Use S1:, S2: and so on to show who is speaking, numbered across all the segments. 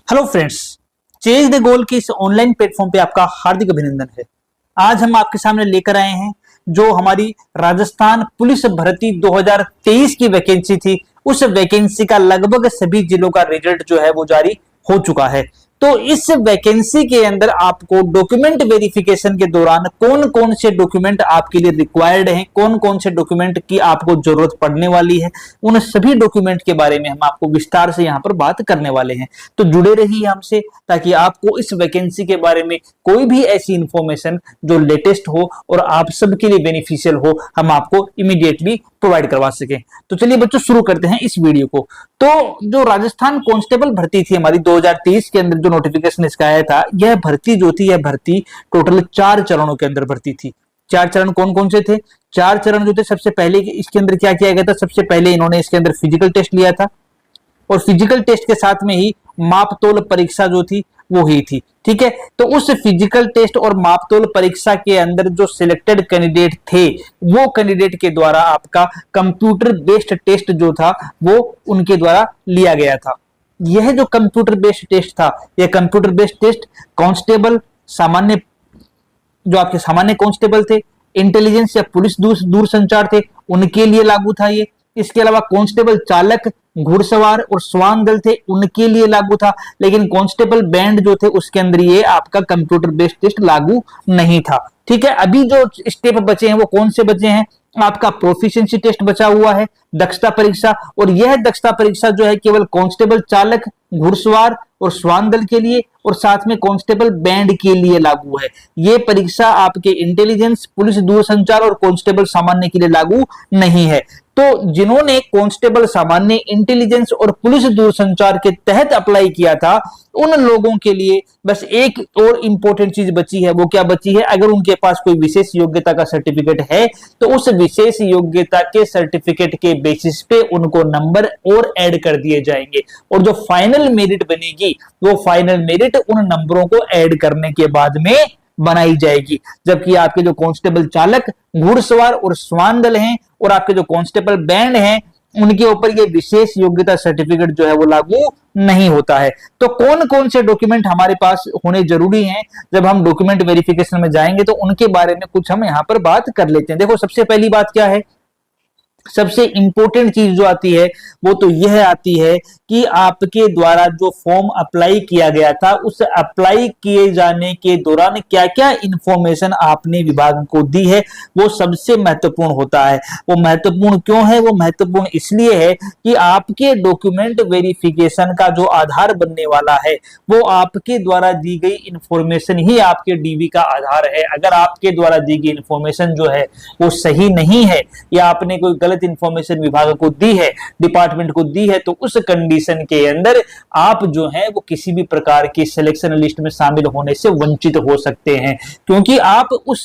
S1: Hello friends, chase the goal के इस online platform पे आपका हार्दिक अभिनंदन है। आज हम आपके सामने लेकर आए हैं जो हमारी राजस्थान पुलिस भर्ती 2023 की वैकेंसी थी। उस वैकेंसी का लगभग सभी जिलों का रिजल्ट जो है वो जारी हो चुका है। तो इस वैकेंसी के अंदर आपको डॉक्यूमेंट वेरिफिकेशन के दौरान कौन कौन से डॉक्यूमेंट आपके लिए रिक्वायर्ड हैं, कौन कौन से डॉक्यूमेंट की आपको जरूरत पड़ने वाली है, उन सभी डॉक्यूमेंट के बारे में हम आपको विस्तार से यहां पर बात करने वाले हैं। तो जुड़े रहिए हमसे ताकि आपको इस वैकेंसी के बारे में कोई भी ऐसी इंफॉर्मेशन जो लेटेस्ट हो और आप सबके लिए बेनिफिशियल हो, हम आपको इमीडिएटली प्रोवाइड करवा सकें। तो चलिए बच्चों, शुरू करते हैं इस वीडियो को। तो जो राजस्थान कांस्टेबल भर्ती थी हमारी 2023 के अंदर जो नोटिफिकेशन इसका आया था, यह भर्ती जो थी, यह भर्ती टोटल 4 चरणों के अंदर भर्ती थी। 4 चरण कौन कौन से थे? 4 चरण जो थे, सबसे पहले इसके अंदर क्या किया गया था? सबसे पहले इन्होंने इसके अंदर फिजिकल टेस्ट लिया था और फिजिकल टेस्ट के साथ में ही मापतोल परीक्षा जो थी वो हुई थी। ठीक है, तो उस फिजिकल टेस्ट और मापतोल परीक्षा के अंदर जो सिलेक्टेड कैंडिडेट थे, वो कैंडिडेट के द्वारा आपका कंप्यूटर बेस्ड टेस्ट जो था वो उनके द्वारा लिया गया था। यह जो कंप्यूटर बेस्ड टेस्ट था, यह कंप्यूटर बेस्ड टेस्ट कांस्टेबल, सामान्य जो आपके सामान्य कांस्टेबल थे, इंटेलिजेंस या पुलिस दूर संचार थे, उनके लिए लागू था ये। इसके अलावा कांस्टेबल चालक, घुड़सवार और श्वान दल थे, उनके लिए लागू था। लेकिन कांस्टेबल बैंड जो थे उसके अंदर ये आपका कंप्यूटर बेस्ड टेस्ट लागू नहीं था। ठीक है, अभी जो स्टेप बचे हैं वो कौन से बचे हैं? आपका प्रोफिशिएंसी टेस्ट बचा हुआ है, दक्षता परीक्षा, और यह दक्षता परीक्षा जो है केवल कांस्टेबल चालक, घुड़सवार और श्वान दल के लिए और साथ में कांस्टेबल बैंड के लिए लागू है। यह परीक्षा आपके इंटेलिजेंस, पुलिस दूरसंचार और कांस्टेबल सामान्य के लिए लागू नहीं है। तो जिन्होंने कांस्टेबल सामान्य, इंटेलिजेंस और पुलिस दूरसंचार के तहत अप्लाई किया था, उन लोगों के लिए बस एक और इंपॉर्टेंट चीज बची है। वो क्या बची है? अगर उनके पास कोई विशेष योग्यता का सर्टिफिकेट है तो उस विशेष योग्यता के सर्टिफिकेट के बेसिस पे उनको नंबर और ऐड कर दिए जाएंगे और जो फाइनल मेरिट बनेगी वो फाइनल मेरिट उन नंबरों को ऐड करने के बाद में बनाई जाएगी। जबकि आपके जो कांस्टेबल चालक, घुड़सवार और श्वान दल हैं और आपके जो कांस्टेबल बैंड हैं, उनके ऊपर ये विशेष योग्यता सर्टिफिकेट जो है वो लागू नहीं होता है। तो कौन कौन से डॉक्यूमेंट हमारे पास होने जरूरी हैं? जब हम डॉक्यूमेंट वेरिफिकेशन में जाएंगे तो उनके बारे में कुछ हम यहां पर बात कर लेते हैं। देखो, सबसे पहली बात क्या है? सबसे इंपॉर्टेंट चीज जो आती है वो तो यह आती है कि आपके द्वारा जो फॉर्म अप्लाई किया गया था, उस अप्लाई किए जाने के दौरान क्या क्या इंफॉर्मेशन आपने विभाग को दी है, वो सबसे महत्वपूर्ण होता है। वो महत्वपूर्ण क्यों है? वो महत्वपूर्ण इसलिए है कि आपके डॉक्यूमेंट वेरिफिकेशन का जो आधार बनने वाला है वो आपके द्वारा दी गई इंफॉर्मेशन ही आपके डीवी का आधार है। अगर आपके द्वारा दी गई इंफॉर्मेशन जो है वो सही नहीं है या आपने कोई गलत इंफॉर्मेशन विभाग को दी है, डिपार्टमेंट को दी है, तो उस कंडीशन के अंदर आप जो है वो किसी भी प्रकार की सिलेक्शन लिस्ट में शामिल होने से वंचित हो सकते हैं, क्योंकि आप उस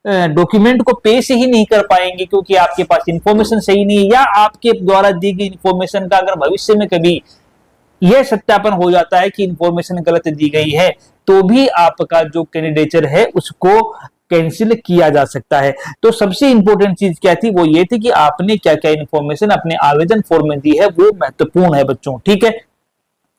S1: डॉक्यूमेंट को पेश ही नहीं कर पाएंगे क्योंकि आपके पास इंफॉर्मेशन सही नहीं है, या आपके द्वारा दी गई इंफॉर्मेशन का अगर भविष्य में कभी यह सत्यापन हो जाता है कि इंफॉर्मेशन गलत दी गई है तो भी आपका जो कैंडिडेचर है उसको कैंसिल किया जा सकता है। तो सबसे इंपॉर्टेंट चीज क्या थी? वो ये थी कि आपने क्या क्या इंफॉर्मेशन अपने आवेदन फॉर्म में दी है, वो महत्वपूर्ण है बच्चों। ठीक है,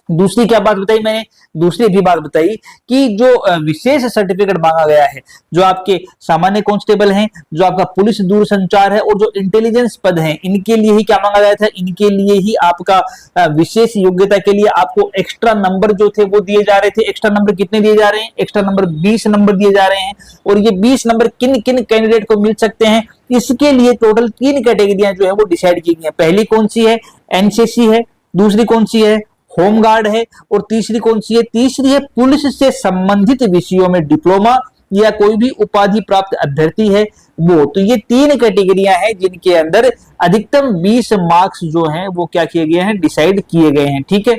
S1: दूसरी क्या बात बताई मैंने? दूसरी भी बात बताई कि जो विशेष सर्टिफिकेट मांगा गया है, जो आपके सामान्य कांस्टेबल हैं, जो आपका पुलिस दूरसंचार है और जो इंटेलिजेंस पद हैं, इनके लिए ही क्या मांगा गया था? इनके लिए ही आपका विशेष योग्यता के लिए आपको एक्स्ट्रा नंबर जो थे वो दिए जा रहे थे। एक्स्ट्रा नंबर कितने दिए जा रहे हैं? एक्स्ट्रा नंबर 20 नंबर दिए जा रहे हैं। और ये 20 नंबर किन किन कैंडिडेट को मिल सकते हैं? इसके लिए टोटल 3 कैटेगरियां जो है वो डिसाइड की गई है। पहली कौन सी है? एनसीसी है। दूसरी कौन सी है? होमगार्ड है। और तीसरी कौन सी है? तीसरी है पुलिस से संबंधित विषयों में डिप्लोमा या कोई भी उपाधि प्राप्त अभ्यर्थी है वो। तो ये 3 कैटेगरियां हैं जिनके अंदर अधिकतम 20 मार्क्स जो हैं वो क्या किए गए हैं? डिसाइड किए गए हैं। ठीक है,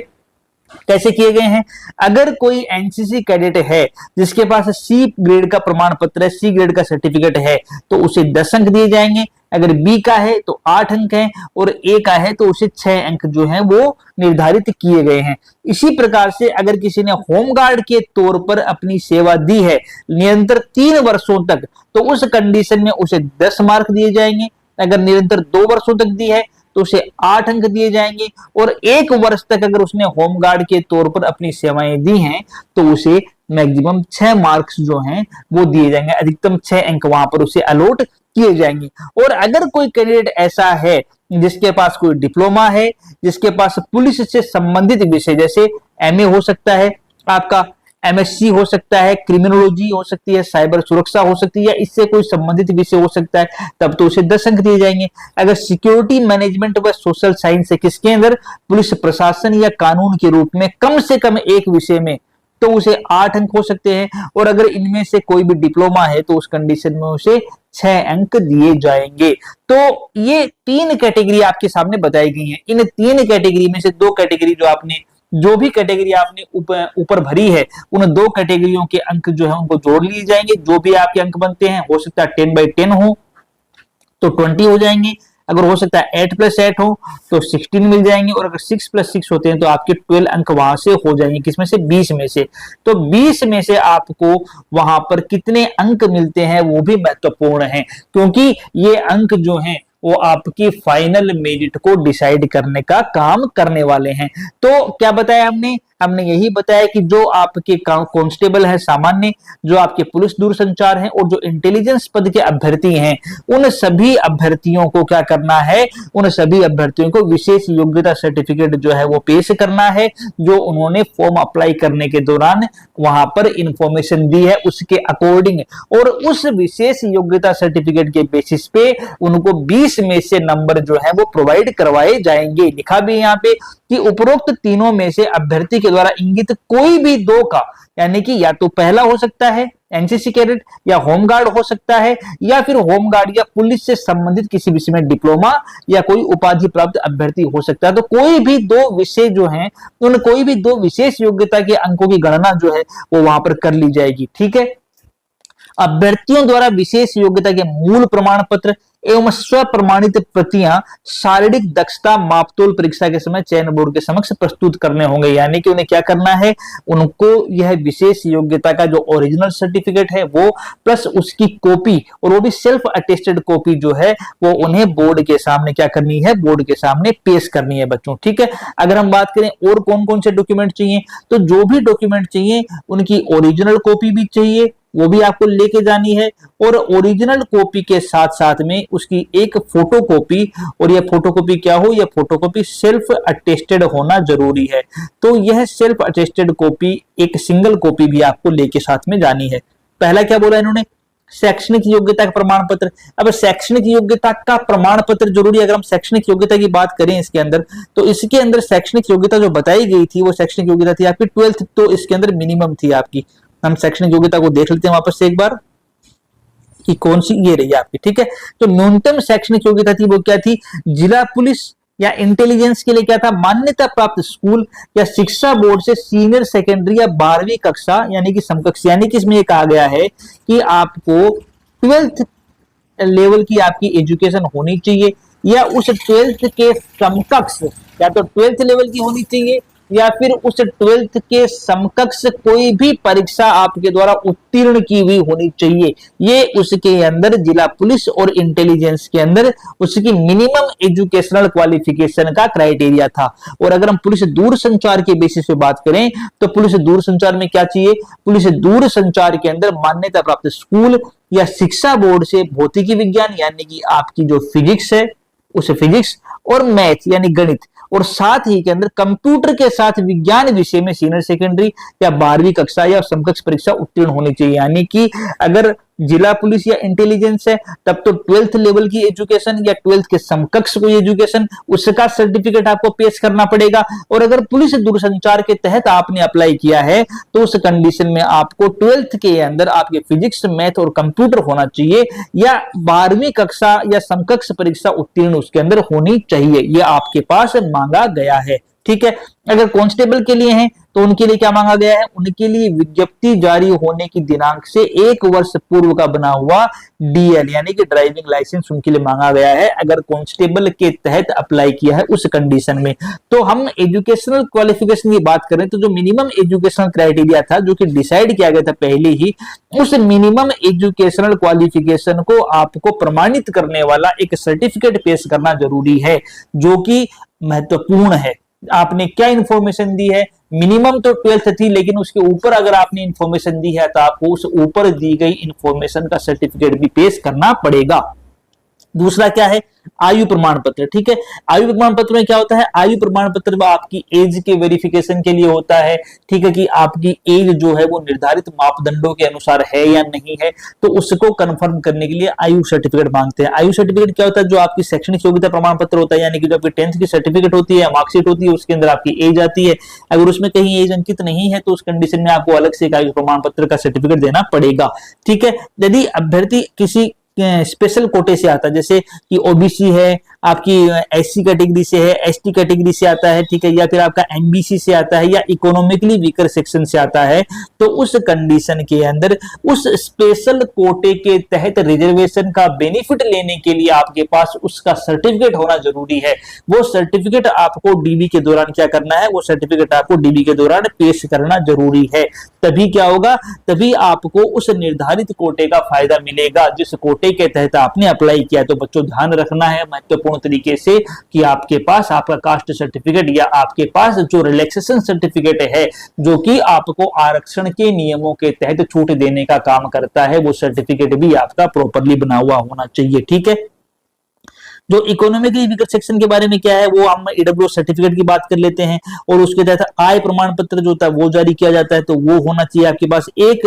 S1: कैसे किए गए हैं? अगर कोई एनसीसी कैडेट है जिसके पास सी ग्रेड का प्रमाण पत्र है, सी ग्रेड का सर्टिफिकेट है, तो उसे 10 अंक दिए जाएंगे। अगर बी का है तो 8 अंक हैं और ए का है तो उसे 6 अंक जो है वो निर्धारित किए गए हैं। इसी प्रकार से अगर किसी ने होमगार्ड के तौर पर अपनी सेवा दी है निरंतर 3 वर्षों तक, तो उस कंडीशन में उसे 10 मार्क दिए जाएंगे। अगर निरंतर 2 वर्षों तक दी है तो उसे 8 अंक दिए जाएंगे, और 1 वर्ष तक अगर उसने होमगार्ड के तौर पर अपनी सेवाएं दी हैं तो उसे मैक्सिमम 6 मार्क्स जो हैं वो दिए जाएंगे, अधिकतम 6 अंक वहां पर उसे अलॉट किए जाएंगे। और अगर कोई कैंडिडेट ऐसा है जिसके पास कोई डिप्लोमा है, जिसके पास पुलिस से संबंधित विषय जैसे एमए हो सकता है, आपका एमएससी हो सकता है, क्रिमिनोलॉजी हो सकती है, साइबर सुरक्षा हो सकती है, या इससे कोई संबंधित विषय हो सकता है, तब तो उसे 10 अंक दिए जाएंगे। अगर सिक्योरिटी मैनेजमेंट व सोशल साइंस है किसके अंदर, पुलिस प्रशासन या कानून के रूप में कम से कम एक विषय में, तो उसे 8 अंक हो सकते हैं। और अगर इनमें से कोई भी डिप्लोमा है तो उस कंडीशन में उसे 6 अंक दिए जाएंगे। तो ये 3 कैटेगरी आपके सामने बताई गई हैं। इन 3 कैटेगरी में से 2 कैटेगरी जो भी कैटेगरी आपने ऊपर भरी है, उन 2 कैटेगरियों के अंक जो है उनको जोड़ लिए जाएंगे। जो भी आपके अंक बनते हैं, हो सकता है 10/10 हो तो 20 हो जाएंगे, अगर हो सकता है 8+8 हो तो 16 मिल जाएंगे, और अगर 6+6 होते हैं तो आपके 12 अंक वहां से हो जाएंगे। किसमें से, 20 में से। तो 20 में से आपको वहां पर कितने अंक मिलते हैं वो भी महत्वपूर्ण है, क्योंकि ये अंक जो हैं वो आपकी फाइनल मेरिट को डिसाइड करने का काम करने वाले हैं। तो क्या बताया हमने यही बताया कि जो आपके कांस्टेबल है सामान्य, जो आपके पुलिस दूरसंचार हैं, और जो इंटेलिजेंस पद के अभ्यर्थी हैं, उन सभी अभ्यर्थियों को क्या करना है, उन सभी अभ्यर्थियों को विशेष योग्यता सर्टिफिकेट जो है वो पेश करना है, जो उन्होंने फॉर्म अप्लाई करने के दौरान वहां पर इंफॉर्मेशन दी है उसके अकॉर्डिंग, और उस विशेष योग्यता सर्टिफिकेट के बेसिस पे उनको 20 में से नंबर जो है वो प्रोवाइड करवाए जाएंगे। लिखा भी यहाँ पे कि उपरोक्त तीनों में से अभ्यर्थी के द्वारा इंगित कोई भी 2 का, यानी कि या तो पहला हो सकता है एनसीसी कैडेट, या होमगार्ड हो सकता है, या फिर होमगार्ड या पुलिस से संबंधित किसी विषय में डिप्लोमा या कोई उपाधि प्राप्त अभ्यर्थी हो सकता है। तो कोई भी 2 विषय जो हैं, उन कोई भी 2 विशेष योग्यता के अंकों की गणना जो है वो वहां पर कर ली जाएगी। ठीक है। अभ्यर्थियों द्वारा विशेष योग्यता के मूल प्रमाण पत्र एवं स्व प्रमाणित प्रतियां शारीरिक दक्षता मापतोल परीक्षा के समय चयन बोर्ड के समक्ष प्रस्तुत करने होंगे। यानी कि उन्हें क्या करना है, उनको यह विशेष योग्यता का जो ओरिजिनल सर्टिफिकेट है वो प्लस उसकी कॉपी, और वो भी सेल्फ अटेस्टेड कॉपी जो है वो उन्हें बोर्ड के सामने क्या करनी है, बोर्ड के सामने पेश करनी है बच्चों। ठीक है। अगर हम बात करें और कौन कौन से डॉक्यूमेंट चाहिए, तो जो भी डॉक्यूमेंट चाहिए उनकी ओरिजिनल कॉपी भी चाहिए, वो भी आपको लेके जानी है, और ओरिजिनल कॉपी के साथ साथ में उसकी एक फोटोकॉपी, और यह फोटोकॉपी क्या हो, यह फोटोकॉपी सेल्फ अटेस्टेड होना जरूरी है। तो यह सेल्फ अटेस्टेड कॉपी एक सिंगल कॉपी भी आपको लेके साथ में जानी है। पहला क्या बोला इन्होंने, शैक्षणिक योग्यता का प्रमाण पत्र। अब शैक्षणिक योग्यता का प्रमाण पत्र जरूरी। अगर हम शैक्षणिक योग्यता की बात करें इसके अंदर, तो इसके अंदर शैक्षणिक योग्यता जो बताई गई थी वो शैक्षणिक योग्यता थी आपकी 12th, तो इसके अंदर मिनिमम थी आपकी। हम शैक्षणिक योग्यता को देख लेते हैं वापस से एक बार कि कौन सी, ये रही आपकी। ठीक है। तो न्यूनतम शैक्षणिक योग्यता थी वो क्या थी, जिला पुलिस या इंटेलिजेंस के लिए क्या था, मान्यता प्राप्त स्कूल या शिक्षा बोर्ड से सीनियर सेकेंडरी या 12वीं कक्षा यानी कि समकक्ष। यानी कि इसमें ये कहा गया है कि आपको 12th लेवल की आपकी एजुकेशन होनी चाहिए, या उस 12th के समकक्ष, या तो 12th लेवल की होनी चाहिए या फिर उस 12th के समकक्ष कोई भी परीक्षा आपके द्वारा उत्तीर्ण की हुई होनी चाहिए। ये उसके अंदर जिला पुलिस और इंटेलिजेंस के अंदर उसकी मिनिमम एजुकेशनल क्वालिफिकेशन का क्राइटेरिया था। और अगर हम पुलिस दूरसंचार के बेसिस पे बात करें तो पुलिस दूरसंचार में क्या चाहिए, पुलिस दूरसंचार के अंदर मान्यता प्राप्त स्कूल या शिक्षा बोर्ड से भौतिकी विज्ञान यानी कि आपकी जो फिजिक्स है उस फिजिक्स और मैथ यानी गणित, और साथ ही के अंदर कंप्यूटर के साथ विज्ञान विषय में सीनियर सेकेंडरी या 12वीं कक्षा या समकक्ष परीक्षा उत्तीर्ण होनी चाहिए। यानी कि अगर जिला पुलिस या इंटेलिजेंस है तब तो 12th लेवल की एजुकेशन या 12th के समकक्ष कोई एजुकेशन, उसका सर्टिफिकेट आपको पेश करना पड़ेगा। और अगर पुलिस दूरसंचार के तहत आपने अप्लाई किया है तो उस कंडीशन में आपको 12th के अंदर आपके फिजिक्स, मैथ और कंप्यूटर होना चाहिए, या 12वीं कक्षा या समकक्ष परीक्षा उत्तीर्ण उसके अंदर होनी चाहिए। यह आपके पास मांगा गया है। ठीक है। अगर कांस्टेबल के लिए हैं तो उनके लिए क्या मांगा गया है, उनके लिए विज्ञप्ति जारी होने की दिनांक से 1 वर्ष पूर्व का बना हुआ डीएल यानी कि ड्राइविंग लाइसेंस उनके लिए मांगा गया है, अगर कांस्टेबल के तहत अप्लाई किया है उस कंडीशन में। तो हम एजुकेशनल क्वालिफिकेशन की बात करें तो जो मिनिमम एजुकेशनल क्राइटेरिया था जो कि डिसाइड किया गया था पहले ही, उस मिनिमम एजुकेशनल क्वालिफिकेशन को आपको प्रमाणित करने वाला एक सर्टिफिकेट पेश करना जरूरी है, जो कि महत्वपूर्ण है। आपने क्या इंफॉर्मेशन दी है, मिनिमम तो 12th थी, लेकिन उसके ऊपर अगर आपने इंफॉर्मेशन दी है तो आपको उस ऊपर दी गई इंफॉर्मेशन का सर्टिफिकेट भी पेश करना पड़ेगा। दूसरा क्या है, आयु प्रमाण पत्र। ठीक है, आयु प्रमाण पत्र में क्या होता है, आयु प्रमाण पत्र में आपकी एज के वेरिफिकेशन के लिए होता है। ठीक है, कि आपकी एज जो है वो निर्धारित मापदंडों के अनुसार है या नहीं है, तो उसको कंफर्म करने के लिए आयु सर्टिफिकेट मांगते हैं। आयु सर्टिफिकेट क्या होता है, जो आपकी शैक्षणिक योग्यता प्रमाण पत्र होता है, यानी कि जो आपकी 10th की सर्टिफिकेट होती है, मार्कशीट होती है, उसके अंदर आपकी एज आती है। अगर उसमें कहीं एज अंकित नहीं है तो उस कंडीशन में आपको अलग से एक आयु प्रमाण पत्र का सर्टिफिकेट देना पड़ेगा। ठीक है, यदि अभ्यर्थी किसी स्पेशल कोटे से आता है, जैसे कि ओबीसी है, आपकी एससी कैटेगरी से है, एसटी कैटेगरी से आता है, ठीक है, या फिर आपका एमबीसी से आता है, या इकोनॉमिकली वीकर सेक्शन से आता है, तो उस कंडीशन के अंदर उस स्पेशल कोटे के तहत रिजर्वेशन का बेनिफिट लेने के लिए आपके पास उसका सर्टिफिकेट होना जरूरी है। वो सर्टिफिकेट आपको डीबी के दौरान क्या करना है, वो सर्टिफिकेट आपको डीबी के दौरान पेश करना जरूरी है। तभी क्या होगा, तभी आपको उस निर्धारित कोटे का फायदा मिलेगा जिस कोटे के तहत आपने अप्लाई किया। तो बच्चों ध्यान रखना है महत्वपूर्ण तरीके से कि आपके पास आपका कास्ट सर्टिफिकेट या आपके पास जो रिलैक्सेशन सर्टिफिकेट है, जो कि आपको आरक्षण के नियमों के तहत छूट देने का काम करता है, वो सर्टिफिकेट भी आपका प्रॉपरली बना हुआ होना चाहिए। ठीक है, जो इकोनॉमिकली वीकर सेक्शन के बारे में क्या है, वो हम ईडब्ल्यू सर्टिफिकेट की बात कर लेते हैं, और उसके तहत आय प्रमाण पत्र जो होता है वो जारी किया जाता है। तो वो होना चाहिए आपके पास एक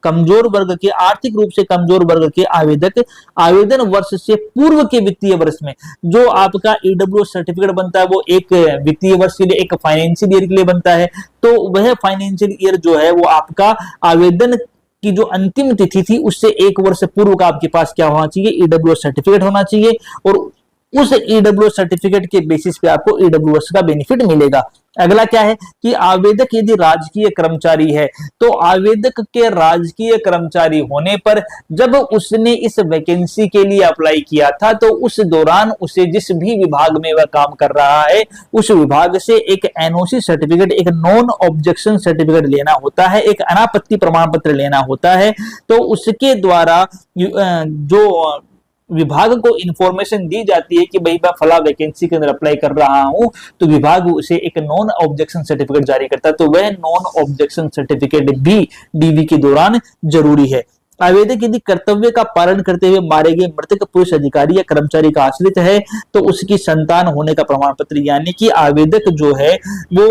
S1: कमजोर वर्ग के, आर्थिक रूप से कमजोर वर्ग के आवेदक आवेदन वर्ष से पूर्व के वित्तीय वर्ष में जो आपका ईडब्ल्यू सर्टिफिकेट बनता है, वो एक वित्तीय वर्ष के लिए, एक फाइनेंशियल ईयर के लिए बनता है। तो वह फाइनेंशियल ईयर जो है वो आपका आवेदन की जो अंतिम तिथि थी उससे 1 वर्ष पूर्व का आपके पास क्या होना चाहिए, ईडब्ल्यू सर्टिफिकेट होना चाहिए, और उस ईडब्ल्यू सर्टिफिकेट के बेसिस पे आपको ईडब्ल्यूएस का बेनिफिट मिलेगा। अगला क्या है कि आवेदक यदि राजकीय कर्मचारी है, तो आवेदक के राजकीय कर्मचारी होने पर जब उसने इस वैकेंसी के लिए अप्लाई किया था, तो उस दौरान उसे जिस भी विभाग में वह काम कर रहा है उस विभाग से एक एनओसी सर्टिफिकेट, एक नॉन ऑब्जेक्शन सर्टिफिकेट लेना होता है, एक अनापत्ति प्रमाण पत्र लेना होता है। तो उसके द्वारा जो विभाग को इंफॉर्मेशन दी जाती है कि भाई मैं फला वैकेंसी के अंदर अप्लाई कर रहा हूं, तो विभाग उसे एक नॉन ऑब्जेक्शन सर्टिफिकेट जारी करता है। तो वह नॉन ऑब्जेक्शन सर्टिफिकेट भी डीवी के दौरान जरूरी है। आवेदक यदि कर्तव्य का पालन करते हुए मारे गए मृतक पुलिस अधिकारी या कर्मचारी का आश्रित है, तो उसकी संतान होने का प्रमाण पत्र, यानी कि आवेदक जो है वो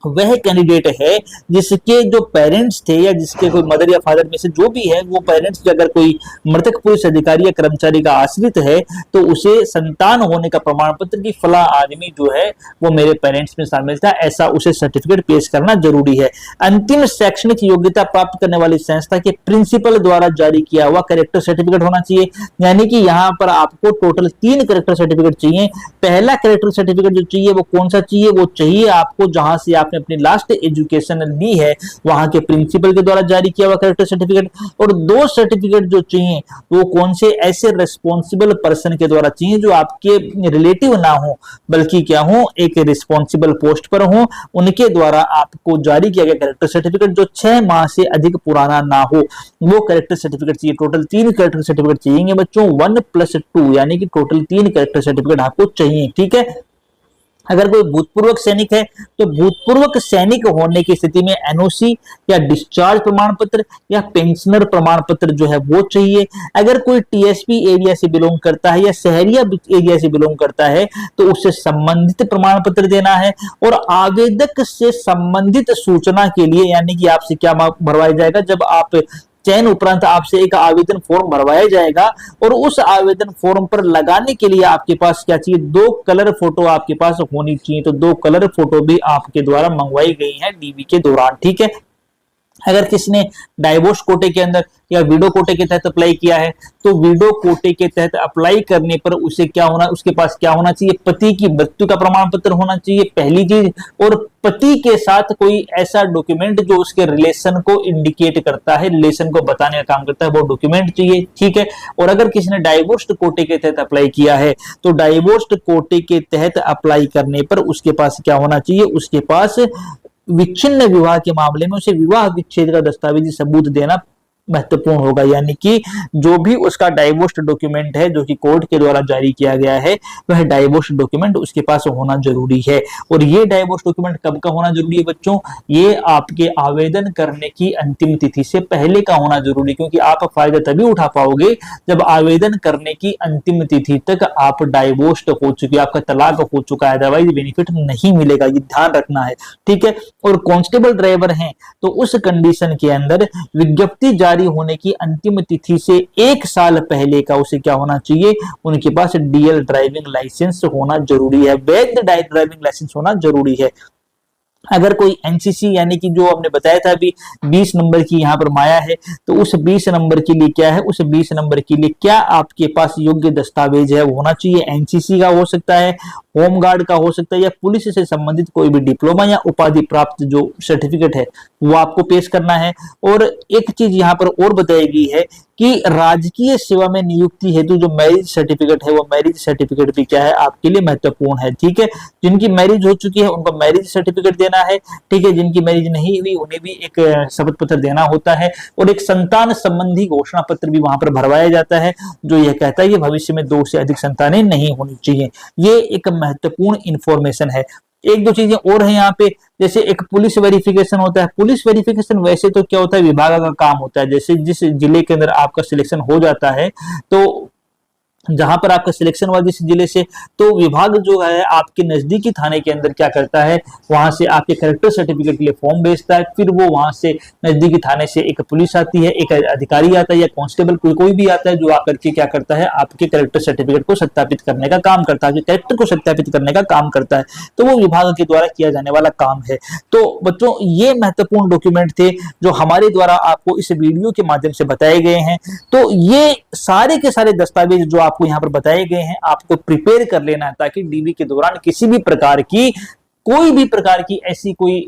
S1: वह कैंडिडेट है जिसके जो पेरेंट्स थे या जिसके कोई मदर या फादर में से जो भी है वो पेरेंट्स के अगर कोई मृतक पुलिस अधिकारी या कर्मचारी का आश्रित है, तो उसे संतान होने का प्रमाण पत्र की फला आदमी जो है वो मेरे पेरेंट्स में शामिल था, ऐसा उसे सर्टिफिकेट पेश करना जरूरी है। अंतिम शैक्षणिक योग्यता प्राप्त करने वाली संस्था के प्रिंसिपल द्वारा जारी किया हुआ कैरेक्टर सर्टिफिकेट होना चाहिए, यानी कि यहाँ पर आपको टोटल 3 कैरेक्टर सर्टिफिकेट चाहिए। पहला कैरेक्टर सर्टिफिकेट जो चाहिए वो कौन सा चाहिए, वो चाहिए आपको जहां से आपने अपनी लास्ट एजुकेशन ली है वहां के प्रिंसिपल के द्वारा जारी किया हुआ कैरेक्टर सर्टिफिकेट। और 2 सर्टिफिकेट जो चाहिए वो कौन से, ऐसे रिस्पॉन्सिबल पर्सन के द्वारा चाहिए जो आपके रिलेटिव ना हो बल्कि क्या हो, एक रिस्पॉन्सिबल पोस्ट पर हो, उनके द्वारा आपको जारी किया गया कैरेक्टर सर्टिफिकेट जो 6 माह से अधिक पुराना ना हो, वो कैरेक्टर सर्टिफिकेट चाहिए। टोटल 3 कैरेक्टर सर्टिफिकेट चाहिए बच्चों, 1+2 यानी कि टोटल 3 कैरेक्टर सर्टिफिकेट आपको चाहिए। ठीक है, अगर कोई भूतपूर्व सैनिक है तो भूतपूर्व सैनिक होने की स्थिति में एनओसी या डिस्चार्ज प्रमाण पत्र या पेंशनर प्रमाण पत्र जो है वो चाहिए। अगर कोई टीएसपी एरिया से बिलोंग करता है या शहरिया एरिया से बिलोंग करता है तो उससे संबंधित प्रमाण पत्र देना है। और आवेदक से संबंधित सूचना के लिए, यानी कि आपसे क्या भरवाया जाएगा, जब आप चयन उपरांत आपसे एक आवेदन फॉर्म भरवाया जाएगा और उस आवेदन फॉर्म पर लगाने के लिए आपके पास क्या चाहिए, 2 कलर फोटो आपके पास होनी चाहिए। तो 2 कलर फोटो भी आपके द्वारा मंगवाई गई है डीवी के दौरान। ठीक है, अगर किसी ने डाइवोर्स कोटे के अंदर या वीडो कोटे के तहत अप्लाई किया है, तो वीडो कोटे के तहत अप्लाई करने पर उसे क्या होना, उसके पास क्या होना चाहिए, पति की मृत्यु का प्रमाण पत्र होना चाहिए पहली चीज, और पति के साथ कोई ऐसा डॉक्यूमेंट जो उसके रिलेशन को इंडिकेट करता है, रिलेशन को बताने का काम करता है, वो डॉक्यूमेंट चाहिए, ठीक है। और अगर किसी ने डाइवोर्स कोटे के तहत अप्लाई किया है, तो डाइवोर्स कोटे के तहत अप्लाई करने पर उसके पास क्या होना चाहिए, उसके पास विच्छिन्न विवाह के मामले में उसे विवाह विच्छेद का दस्तावेजी सबूत देना महत्वपूर्ण होगा। यानी कि जो भी उसका डाइवोर्स डॉक्यूमेंट है जो कि कोर्ट के द्वारा जारी किया गया है, वह डाइवोर्स डॉक्यूमेंट उसके पास होना जरूरी है। और ये डाइवोर्स डॉक्यूमेंट कब का होना जरूरी है बच्चों, ये आपके आवेदन करने की अंतिम तिथि से पहले का होना जरूरी, क्योंकि आप फायदा तभी उठा पाओगे जब आवेदन करने की अंतिम तिथि तक आप डाइवोर्स हो चुके, आपका तलाक हो चुका है, अदरवाइज बेनिफिट नहीं मिलेगा, ये ध्यान रखना है, ठीक है। और कांस्टेबल ड्राइवर हैं तो उस कंडीशन के अंदर विज्ञप्ति जारी होने की अंतिम तिथि से 1 साल पहले का उसे क्या होना चाहिए, उनके पास डीएल ड्राइविंग लाइसेंस होना जरूरी है, वैध ड्राइविंग लाइसेंस होना जरूरी है। अगर कोई एनसीसी यानी कि जो आपने बताया था अभी 20 नंबर की यहाँ पर माया है, तो उस 20 नंबर के लिए क्या है, उस 20 नंबर के लिए क्या आपके पास योग्य दस्तावेज है वो होना चाहिए। एनसीसी का हो सकता है, होमगार्ड का हो सकता है, या पुलिस से संबंधित कोई भी डिप्लोमा या उपाधि प्राप्त जो सर्टिफिकेट है वो आपको पेश करना है। और एक चीज यहाँ पर और बताई गई है कि राजकीय सेवा में नियुक्ति हेतु जो मैरिज सर्टिफिकेट है, वो मैरिज सर्टिफिकेट भी क्या है, आपके लिए महत्वपूर्ण है, ठीक है। जिनकी मैरिज हो चुकी है उनको मैरिज सर्टिफिकेट देना है, ठीक है। जिनकी मैरिज नहीं हुई उन्हें भी एक शपथ पत्र देना होता है, और एक संतान संबंधी घोषणा पत्र भी वहां पर भरवाया जाता है जो यह कहता है कि भविष्य में 2 से अधिक संतानें नहीं होनी चाहिए। ये एक महत्वपूर्ण इंफॉर्मेशन है। एक दो चीजें और हैं यहाँ पे, जैसे एक पुलिस वेरिफिकेशन होता है। पुलिस वेरिफिकेशन वैसे तो क्या होता है, विभाग का काम होता है। जैसे जिस जिले के अंदर आपका सिलेक्शन हो जाता है, तो जहां पर आपका सिलेक्शन हुआ जिस जिले से, तो विभाग जो है आपके नजदीकी थाने के अंदर क्या करता है, वहां से आपके कैरेक्टर सर्टिफिकेट के लिए फॉर्म भेजता है। फिर वो वहां से नजदीकी थाने से एक पुलिस आती है, एक अधिकारी आता है या कांस्टेबल कोई भी आता है, जो आकर के क्या करता है, आपके कैरेक्टर सर्टिफिकेट को सत्यापित करने का काम करता है, कैरेक्टर को सत्यापित करने का काम करता है। तो वो विभाग के द्वारा किया जाने वाला काम है। तो बच्चों ये महत्वपूर्ण डॉक्यूमेंट थे जो हमारे द्वारा आपको इस वीडियो के माध्यम से बताए गए हैं। तो ये सारे के सारे दस्तावेज जो आपको यहाँ पर बताए गए हैं, आपको प्रिपेयर कर लेना है, ताकि डीवी के दौरान किसी भी प्रकार की कोई भी प्रकार की ऐसी कोई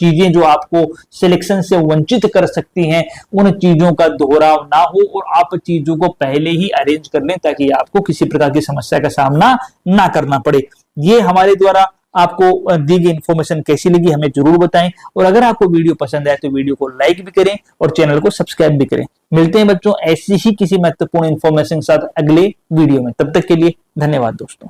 S1: चीजें जो आपको सिलेक्शन से वंचित कर सकती हैं, उन चीजों का दोहराव ना हो और आप चीजों को पहले ही अरेंज कर लें, ताकि आपको किसी प्रकार की समस्या का सामना ना करना पड़े। ये हमारे द्वारा आपको दी गई इंफॉर्मेशन कैसी लगी हमें जरूर बताएं, और अगर आपको वीडियो पसंद आए तो वीडियो को लाइक भी करें और चैनल को सब्सक्राइब भी करें। मिलते हैं बच्चों ऐसी ही किसी महत्वपूर्ण इंफॉर्मेशन के साथ अगले वीडियो में, तब तक के लिए धन्यवाद दोस्तों।